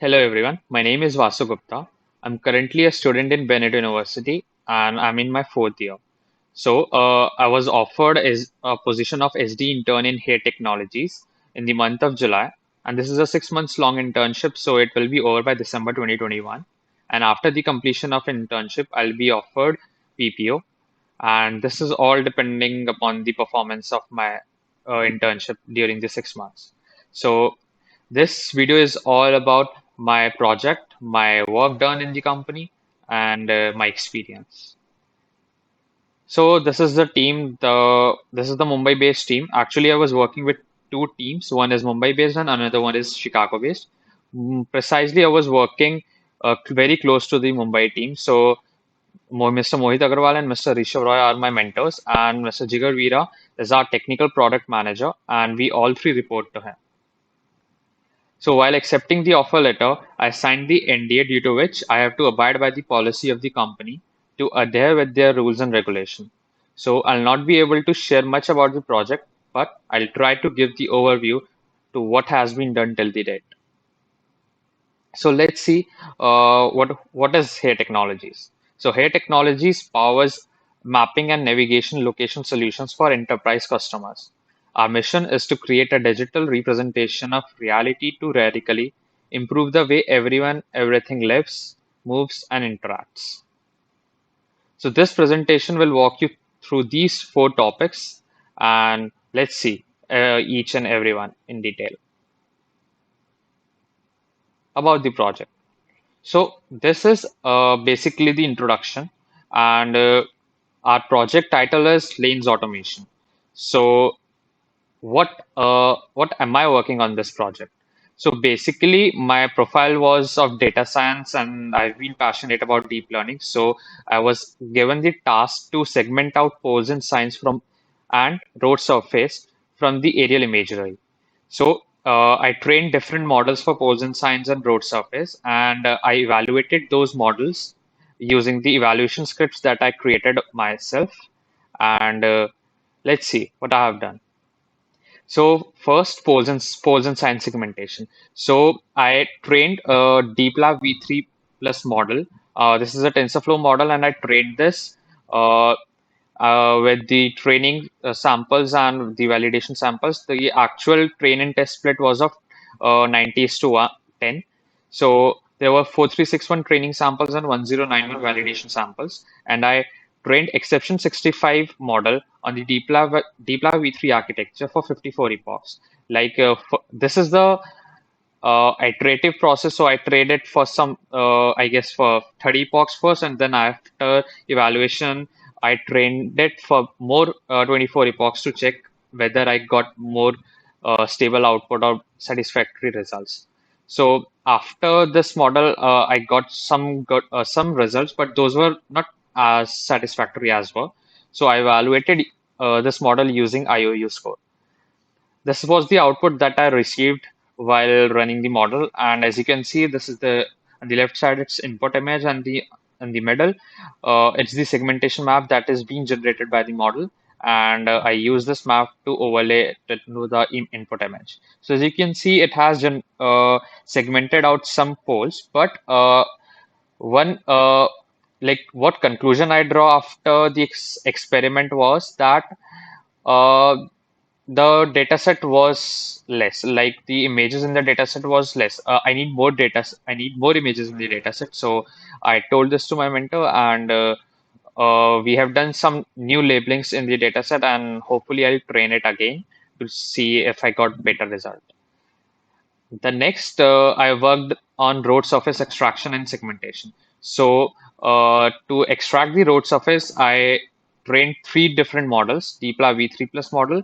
Hello everyone, my name is Vasu Gupta. I'm currently a student in Bennett University and I'm in my fourth year. I was offered as a position of SD intern in hair technologies in the month of July, and this is a 6 months long internship, so it will be over by December 2021. And after the completion of internship, I'll be offered PPO, and this is all depending upon the performance of my internship during the 6 months. So this video is all about my project, my work done in the company, and my experience. So this is the team. This is the Mumbai-based team. Actually, I was working with two teams. One is Mumbai-based and another one is Chicago-based. Precisely, I was working very close to the Mumbai team. So Mr. Mohit Agarwal and Mr. Rishabh Roy are my mentors, and Mr. Jigar Veera is our technical product manager, and we all three report to him. So while accepting the offer letter, I signed the NDA due to which I have to abide by the policy of the company to adhere with their rules and regulation. So I'll not be able to share much about the project, but I'll try to give the overview to what has been done till the date. So let's see what is Hair Technologies. So Hair Technologies powers mapping and navigation location solutions for enterprise customers. Our mission is to create a digital representation of reality to radically improve the way everyone, everything lives, moves, and interacts. So this presentation will walk you through these four topics, and let's see each and every one in detail about the project. So this is basically the introduction, and our project title is Lanes Automation. So what am I working on this project? So basically, my profile was of data science, and I've been passionate about deep learning. So I was given the task to segment out poles in science from and road surface from the aerial imagery. So I trained different models for poles in science and road surface, and I evaluated those models using the evaluation scripts that I created myself. And let's see what I have done. So first, poles and science segmentation. So I trained a DeepLab V3 plus model. This is a TensorFlow model, and I trained this uh, with the training samples and the validation samples. The actual train and test split was of 90 to 10. So there were 4361 training samples and 1091 validation samples. And I trained exception 65 model on the DeepLab V3 architecture for 54 epochs. This is the iterative process. So I trained it for I guess for 30 epochs first, and then after evaluation, I trained it for more 24 epochs to check whether I got more stable output or satisfactory results. So after this model, I got some results, but those were not as satisfactory as well. So I evaluated this model using IOU score. This was the output that I received while running the model. And as you can see, this is on the left side, it's input image, and the in the middle, it's the segmentation map that is being generated by the model. And I use this map to overlay it to the input image. So as you can see, it has segmented out some poles, but one like what conclusion I draw after the experiment was that uh, the dataset was less. Like the images in the dataset was less. I need more data. I need more images in the dataset. So I told this to my mentor, and we have done some new labelings in the dataset, and hopefully I'll train it again to see if I got better result. The next, I worked on road surface extraction and segmentation. So to extract the road surface, I trained three different models: DeepLab V3 plus model,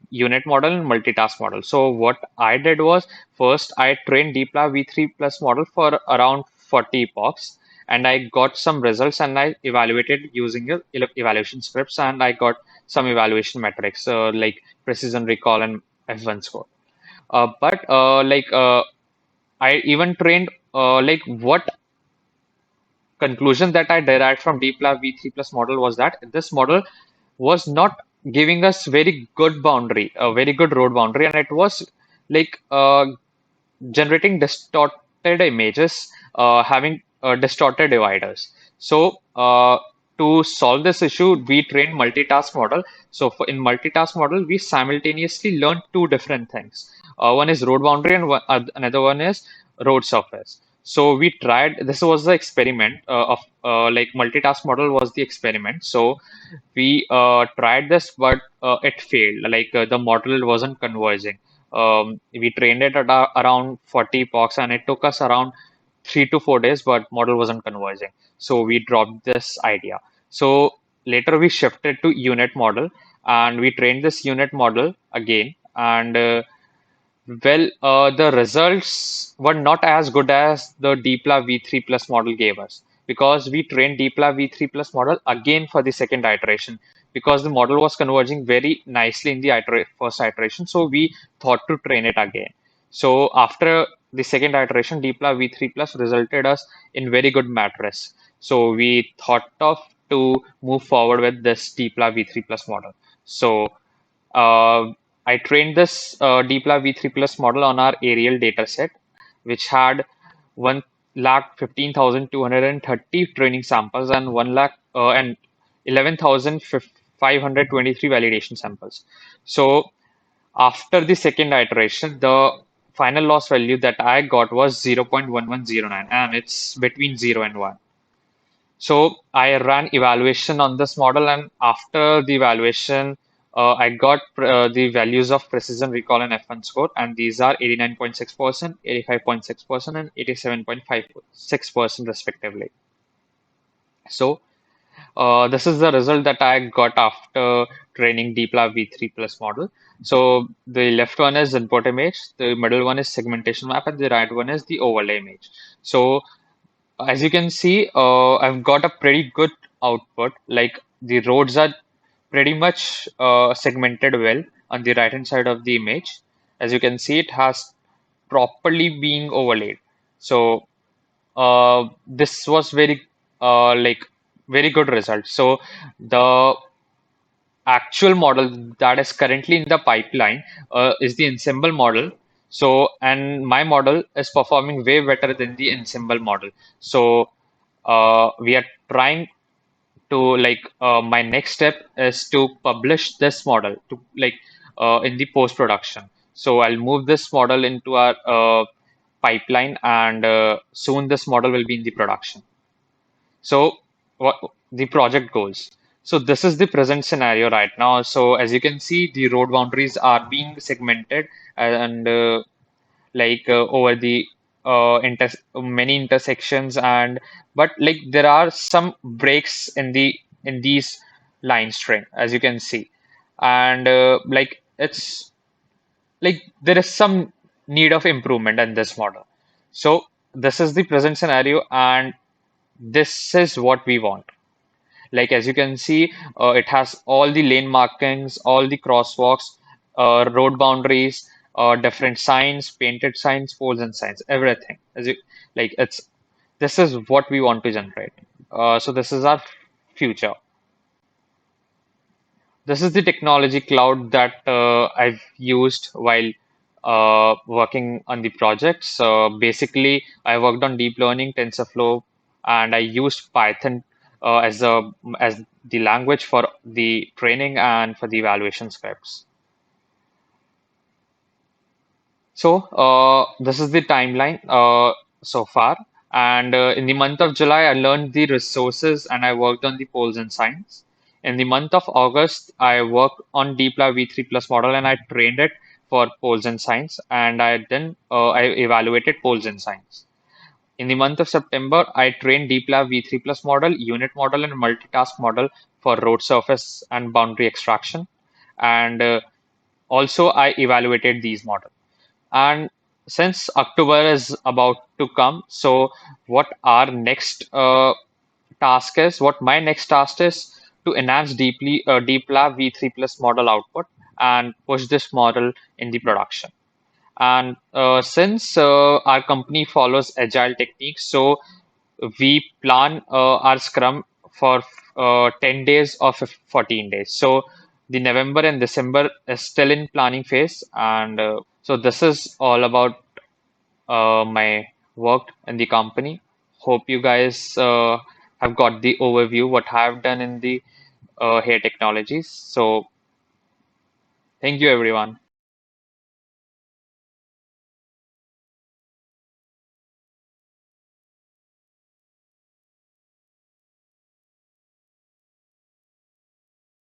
unit model, and multitask model. So what I did was, first I trained DeepLab V3 plus model for around 40 epochs, and I got some results, and I evaluated using evaluation scripts, and I got some evaluation metrics like precision recall and F1 score. But I even trained what conclusion that I derived from DeepLab V3 plus model was that this model was not giving us very good boundary, a very good road boundary, and it was like generating images having distorted dividers. So to solve this issue, we trained multitask model. So in multitask model, we simultaneously learn two different things. One is road boundary and another one is road surface. So we tried, this was the experiment of like multitask model was the experiment. So we tried this, but it failed. Like the model wasn't converging. We trained it at around 40 pox, and it took us around 3 to 4 days, but model wasn't converging. So we dropped this idea. So later we shifted to unit model, and we trained this unit model again. And the results were not as good as the DeepLab V3 Plus model gave us, because we trained DeepLab V3 Plus model again for the second iteration, because the model was converging very nicely in the first iteration. So we thought to train it again. So after the second iteration, DeepLab V3 Plus resulted us in very good mattress. So we thought of to move forward with this DeepLab V3 Plus model. So uh, I trained this DeepLab V3 Plus model on our aerial dataset, which had 1,15,230 training samples and 11,523 validation samples. So after the second iteration, the final loss value that I got was 0.1109, and it's between 0 and 1. So I ran evaluation on this model, and after the evaluation, I got the values of precision recall and F1 score, and these are 89.6%, 85.6%, and 87.56% respectively. So this is the result that I got after training DeepLab V3 Plus model. So the left one is input image, the middle one is segmentation map, and the right one is the overlay image. So as you can see, I've got a pretty good output. Like the roads are pretty much segmented well on the right hand side of the image. As you can see, it has properly being overlaid. So this was very like very good result. So the actual model that is currently in the pipeline is the ensemble model. So, and my model is performing way better than the ensemble model. So, we are trying to like my next step is to publish this model to like in the post production. So I'll move this model into our pipeline, and soon this model will be in the production. So what the project goals. So this is the present scenario right now. So as you can see, the road boundaries are being segmented, and over the many intersections, and but like there are some breaks in these line string, as you can see, and like it's like there is some need of improvement in this model. So this is the present scenario, and this is what we want. Like as you can see, it has all the lane markings, all the crosswalks, road boundaries, different signs, painted signs, poles and signs, everything. As you like, it's this is what we want to generate. So this is our future. This is the technology cloud that I've used while working on the project. So basically, I worked on deep learning, TensorFlow, and I used Python as the language for the training and for the evaluation scripts. So this is the timeline so far. And in the month of July, I learned the resources and I worked on the poles and signs. In the month of August, I worked on DeepLab V3 Plus model and I trained it for poles and signs. And I evaluated poles and signs. In the month of September, I trained DeepLab V3 Plus model, unit model, and multitask model for road surface and boundary extraction. And also, I evaluated these models. And since October is about to come, so what our next what my next task is to enhance Deep Lab V3 Plus model output and push this model in the production. And since our company follows agile techniques, so we plan our Scrum for 10 days or 14 days. So the November and December is still in planning phase, and so this is all about my worked in the company. Hope you guys have got the overview what I've done in the hair technologies. So thank you everyone.